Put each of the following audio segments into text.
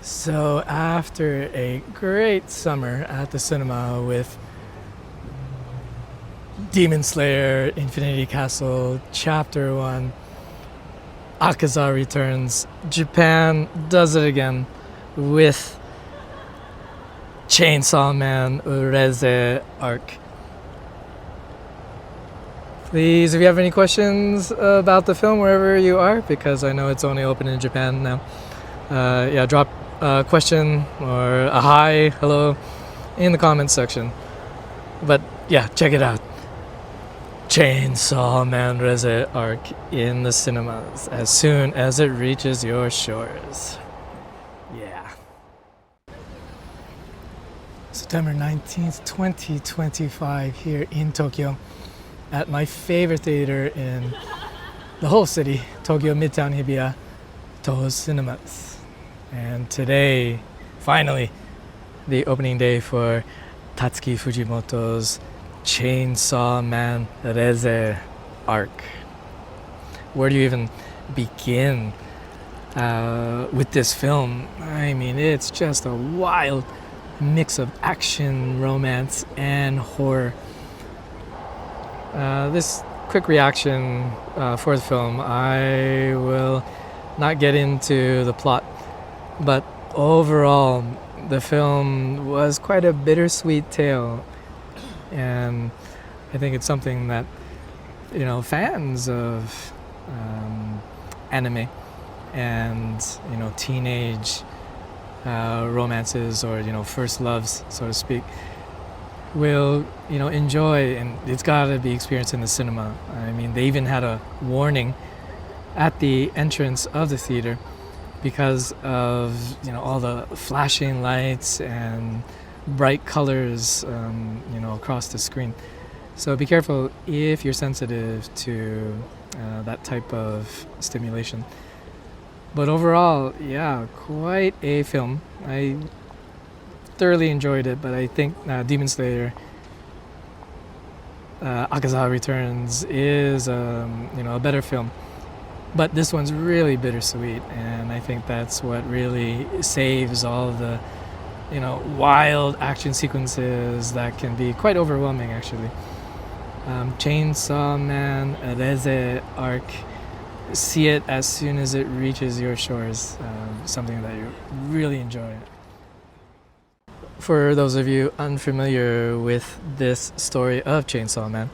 So, after a great summer at the cinema with Demon Slayer, Infinity Castle, Chapter 1, Akaza returns, Japan does it again with Chainsaw Man REZE arc. Please, if you have any questions about the film wherever you are, because I know it's only open in Japan now, drop a question or a hi, hello in the comments section. But yeah, check it out. Chainsaw Man REZE arc in the cinemas as soon as it reaches your shores. Yeah. September 19th, 2025 here in Tokyo at my favorite theater in the whole city, Tokyo Midtown Hibiya, Toho Cinemas. And today, finally, the opening day for Tatsuki Fujimoto's Chainsaw Man REZE arc. Where do you even begin with this film? I mean, it's just a wild mix of action, romance, and horror. This quick reaction for the film, I will not get into the plot, but overall, the film was quite a bittersweet tale, and I think it's something that, fans of anime and, teenage romances or, first loves, so to speak, will, enjoy, and it's gotta be experienced in the cinema. I mean, they even had a warning at the entrance of the theater because of, all the flashing lights and bright colors, across the screen. So be careful if you're sensitive to that type of stimulation. But overall, yeah, quite a film. I thoroughly enjoyed it, but I think Demon Slayer Akaza Returns is a better film. But this one's really bittersweet, and I think that's what really saves all of the wild action sequences that can be quite overwhelming, actually. Chainsaw Man REZE arc, see it as soon as it reaches your shores, something that you really enjoy. For those of you unfamiliar with this story of Chainsaw Man,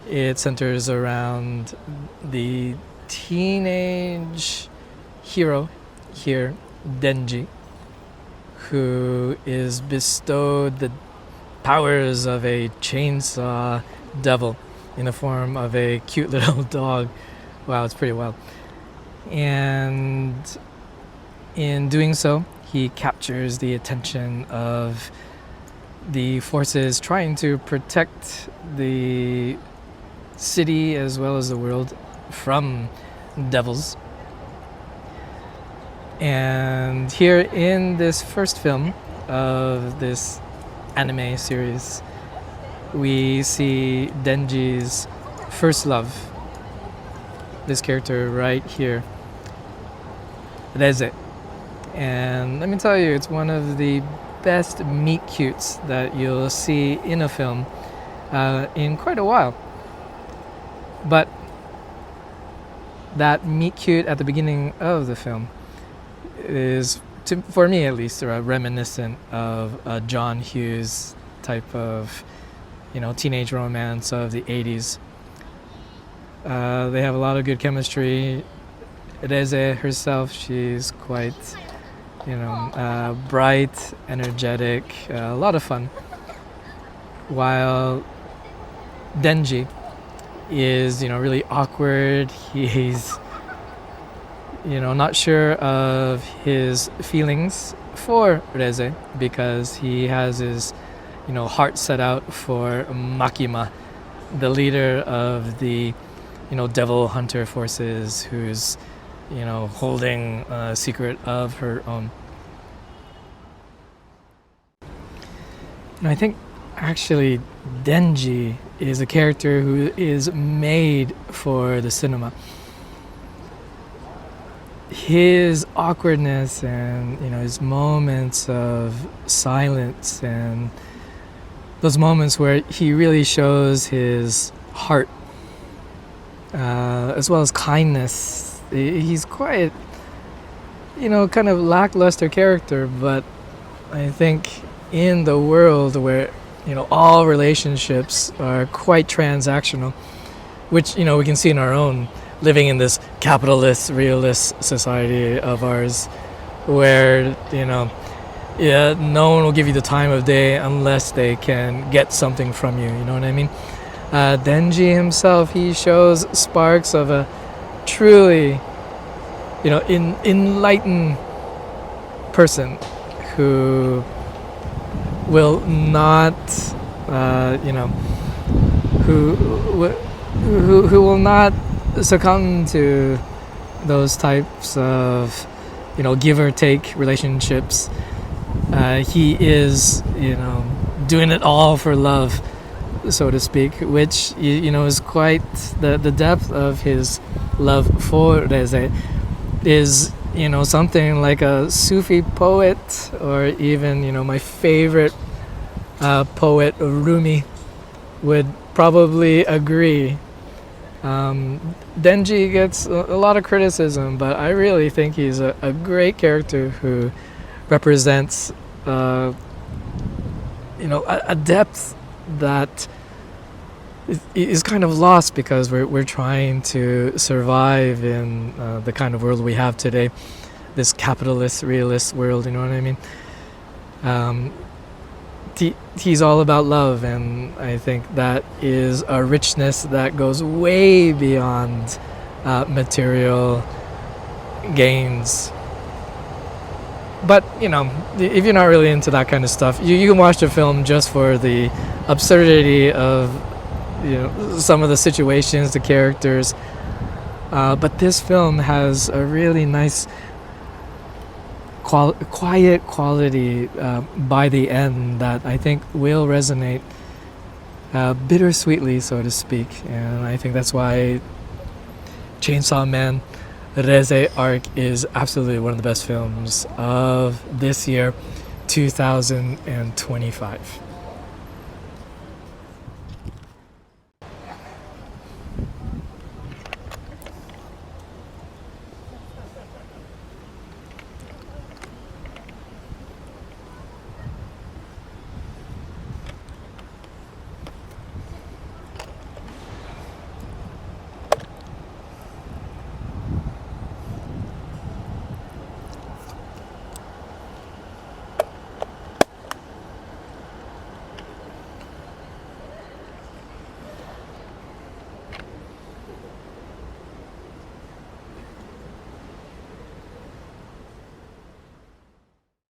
it centers around the teenage hero here, Denji, who is bestowed the powers of a chainsaw devil in the form of a cute little dog. Wow, it's pretty wild. And in doing so, he captures the attention of the forces trying to protect the city as well as the world from devils. And here in this first film of this anime series, we see Denji's first love, this character right here, REZE. And let me tell you, it's one of the best meet cutes that you'll see in a film in quite a while. But that meet cute at the beginning of the film is, for me at least, reminiscent of a John Hughes type of, teenage romance of the 80s. They have a lot of good chemistry. REZE herself, she's quite, bright, energetic, a lot of fun. While Denji is, really awkward. He's, not sure of his feelings for REZE because he has his, heart set out for Makima, the leader of the, devil hunter forces, who's, holding a secret of her own. And I think actually Denji is a character who is made for the cinema. his awkwardness and his moments of silence and those moments where he really shows his heart, as well as kindness. He's quite kind of lackluster character, but I think in the world where all relationships are quite transactional, which we can see in our own living in this capitalist realist society of ours, where yeah, no one will give you the time of day unless they can get something from you. You know what I mean? Denji himself, he shows sparks of a truly enlightened person who will not who will not succumb to those types of give or take relationships. He is doing it all for love, so to speak, which is quite the depth of his love for REZE is something like a Sufi poet, or even my favorite poet Rumi would probably agree. Denji gets a lot of criticism, but I really think he's a great character who represents a depth that is kind of lost because we're trying to survive in the kind of world we have today, this capitalist realist world. You know what I mean? He's all about love, and I think that is a richness that goes way beyond material gains. But if you're not really into that kind of stuff, you can watch the film just for the absurdity of some of the situations, the characters. But this film has a really nice quiet quality by the end that I think will resonate bittersweetly, so to speak. And I think that's why Chainsaw Man REZE Arc is absolutely one of the best films of this year, 2025.